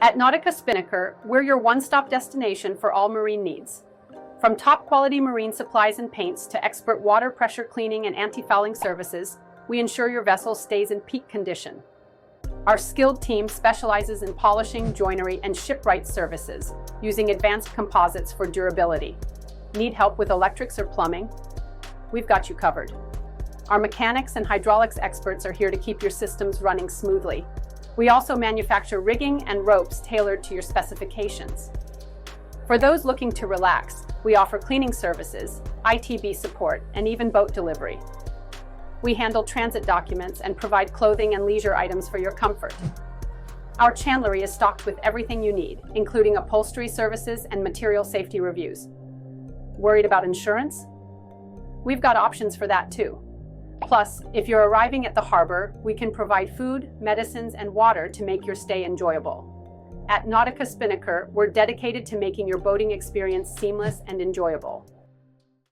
At Nautica Spinnaker, we're your one-stop destination for all marine needs. From top-quality marine supplies and paints to expert water pressure cleaning and anti-fouling services, we ensure your vessel stays in peak condition. Our skilled team specializes in polishing, joinery, and shipwright services, using advanced composites for durability. Need help with electrics or plumbing? We've got you covered. Our mechanics and hydraulics experts are here to keep your systems running smoothly. We also manufacture rigging and ropes tailored to your specifications. For those looking to relax, we offer cleaning services, ITB support, and even boat delivery. We handle transit documents and provide clothing and leisure items for your comfort. Our chandlery is stocked with everything you need, including upholstery services and material safety reviews. Worried about insurance? We've got options for that too. Plus, if you're arriving at the harbor, we can provide food, medicines, and water to make your stay enjoyable. At Nautica Spinnaker, we're dedicated to making your boating experience seamless and enjoyable.